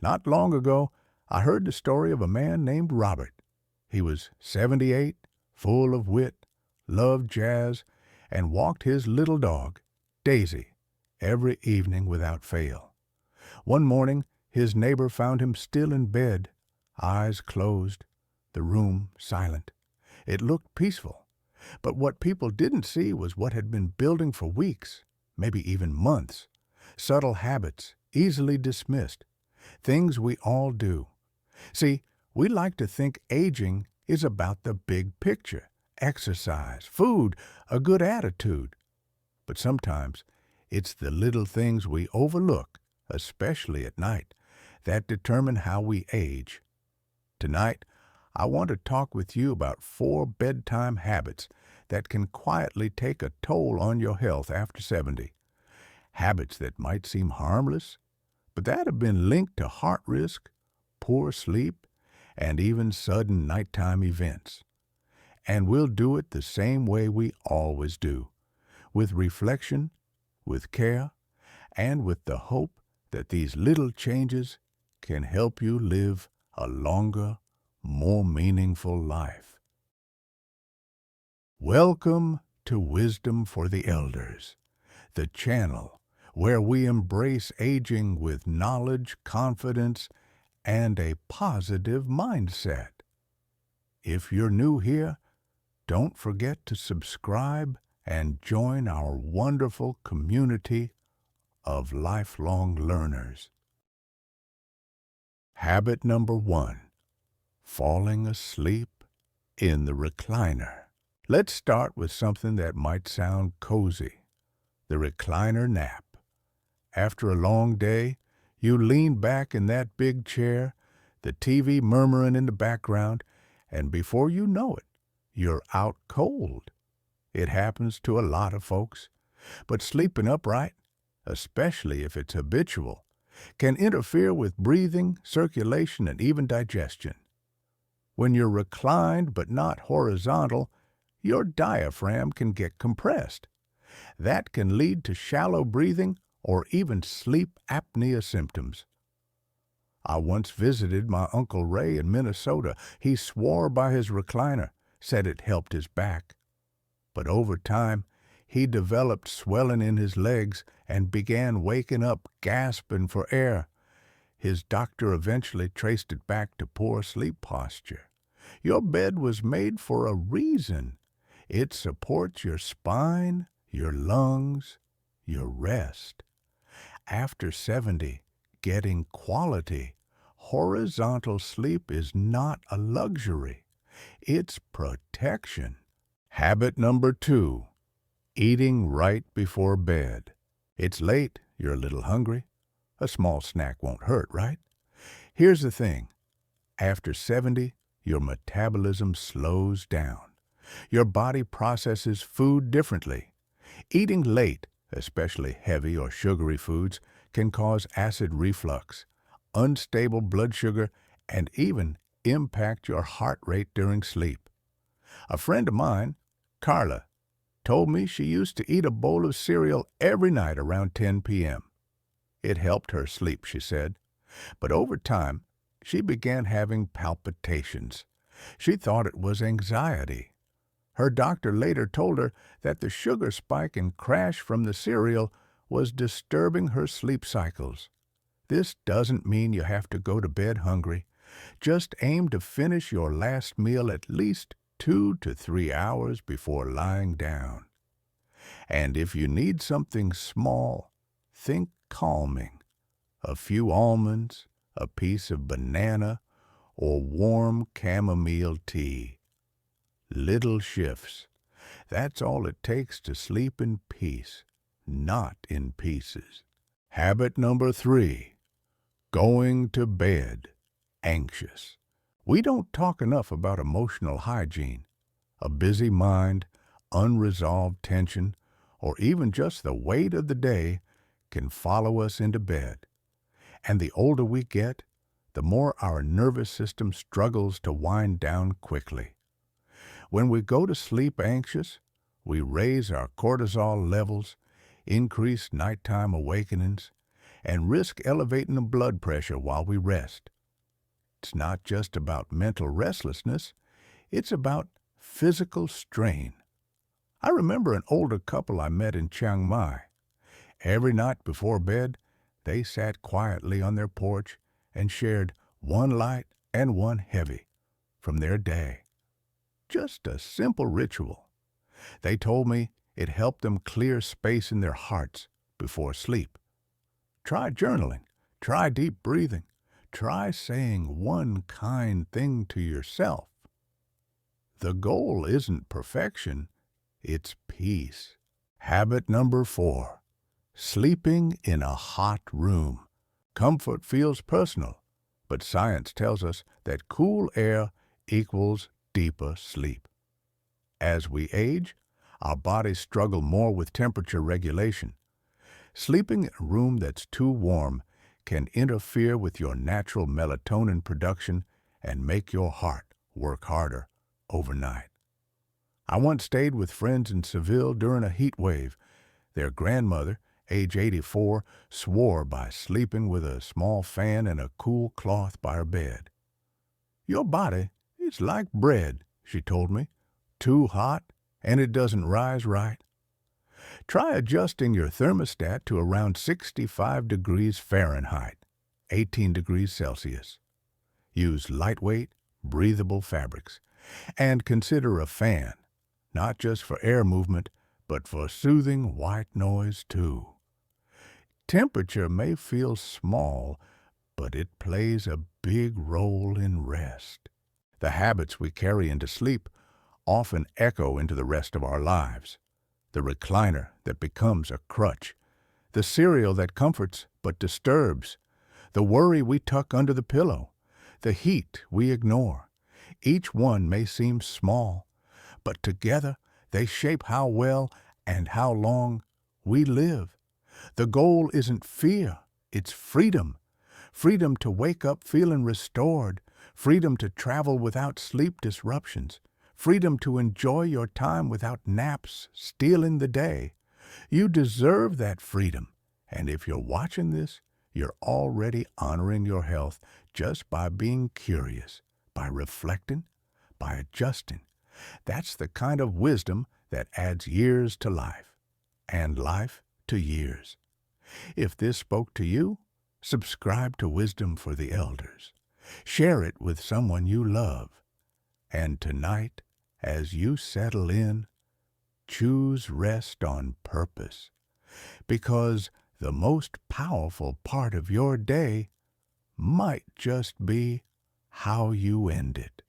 Not long ago, I heard the story of a man named Robert. He was 78, full of wit, loved jazz, and walked his little dog, Daisy, every evening without fail. One morning, his neighbor found him still in bed, eyes closed, the room silent. It looked peaceful, but what people didn't see was what had been building for weeks, maybe even months. Subtle habits, easily dismissed. Things we all do. See, we like to think aging is about the big picture, exercise, food, a good attitude. But sometimes it's the little things we overlook, especially at night, that determine how we age. Tonight, I want to talk with you about 4 bedtime habits that can quietly take a toll on your health after 70. Habits that might seem harmless, but that have been linked to heart risk, poor sleep, and even sudden nighttime events. And we'll do it the same way we always do, with reflection, with care, and with the hope that these little changes can help you live a longer, more meaningful life. Welcome to Wisdom for the Elders, the channel where we embrace aging with knowledge, confidence, and a positive mindset. If you're new here, don't forget to subscribe and join our wonderful community of lifelong learners. Habit number 1, falling asleep in the recliner. Let's start with something that might sound cozy, the recliner nap. After a long day, you lean back in that big chair, the TV murmuring in the background, and before you know it, you're out cold. It happens to a lot of folks, but sleeping upright, especially if it's habitual, can interfere with breathing, circulation, and even digestion. When you're reclined but not horizontal, your diaphragm can get compressed. That can lead to shallow breathing or even sleep apnea symptoms. I once visited my Uncle Ray in Minnesota. He swore by his recliner, said it helped his back. But over time, he developed swelling in his legs and began waking up gasping for air. His doctor eventually traced it back to poor sleep posture. Your bed was made for a reason. It supports your spine, your lungs, your rest. After 70, getting quality, horizontal sleep is not a luxury. It's protection. Habit number 2, eating right before bed. It's late, you're a little hungry. A small snack won't hurt, right? Here's the thing. After 70, your metabolism slows down. Your body processes food differently. Eating late, especially heavy or sugary foods, can cause acid reflux, unstable blood sugar, and even impact your heart rate during sleep. A friend of mine, Carla, told me she used to eat a bowl of cereal every night around 10 p.m. It helped her sleep, she said. But over time, she began having palpitations. She thought it was anxiety. Her doctor later told her that the sugar spike and crash from the cereal was disturbing her sleep cycles. This doesn't mean you have to go to bed hungry. Just aim to finish your last meal at least 2 to 3 hours before lying down. And if you need something small, think calming. A few almonds, a piece of banana, or warm chamomile tea. Little shifts. That's all it takes to sleep in peace, not in pieces. Habit number 3, going to bed anxious. We don't talk enough about emotional hygiene. A busy mind, unresolved tension, or even just the weight of the day can follow us into bed. And the older we get, the more our nervous system struggles to wind down quickly. When we go to sleep anxious, we raise our cortisol levels, increase nighttime awakenings, and risk elevating the blood pressure while we rest. It's not just about mental restlessness, it's about physical strain. I remember an older couple I met in Chiang Mai. Every night before bed, they sat quietly on their porch and shared one light and one heavy from their day. Just a simple ritual. They told me it helped them clear space in their hearts before sleep. Try journaling. Try deep breathing. Try saying one kind thing to yourself. The goal isn't perfection, it's peace. Habit number 4. Sleeping in a hot room. Comfort feels personal, but science tells us that cool air equals deeper sleep. As we age, our bodies struggle more with temperature regulation. Sleeping in a room that's too warm can interfere with your natural melatonin production and make your heart work harder overnight. I once stayed with friends in Seville during a heat wave. Their grandmother, age 84, swore by sleeping with a small fan and a cool cloth by her bed. "Your body is like bread," she told me. "Too hot, and it doesn't rise right." Try adjusting your thermostat to around 65 degrees Fahrenheit, 18 degrees Celsius. Use lightweight, breathable fabrics, and consider a fan, not just for air movement, but for soothing white noise too. Temperature may feel small, but it plays a big role in rest. The habits we carry into sleep often echo into the rest of our lives. The recliner that becomes a crutch, the cereal that comforts but disturbs, the worry we tuck under the pillow, the heat we ignore. Each one may seem small, but together they shape how well and how long we live. The goal isn't fear, it's freedom. Freedom to wake up feeling restored, freedom to travel without sleep disruptions, freedom to enjoy your time without naps stealing the day. You deserve that freedom, and if you're watching this, you're already honoring your health just by being curious, by reflecting, by adjusting. That's the kind of wisdom that adds years to life, and life to years. If this spoke to you, subscribe to Wisdom for the Elders. Share it with someone you love. And tonight, as you settle in, choose rest on purpose, because the most powerful part of your day might just be how you end it.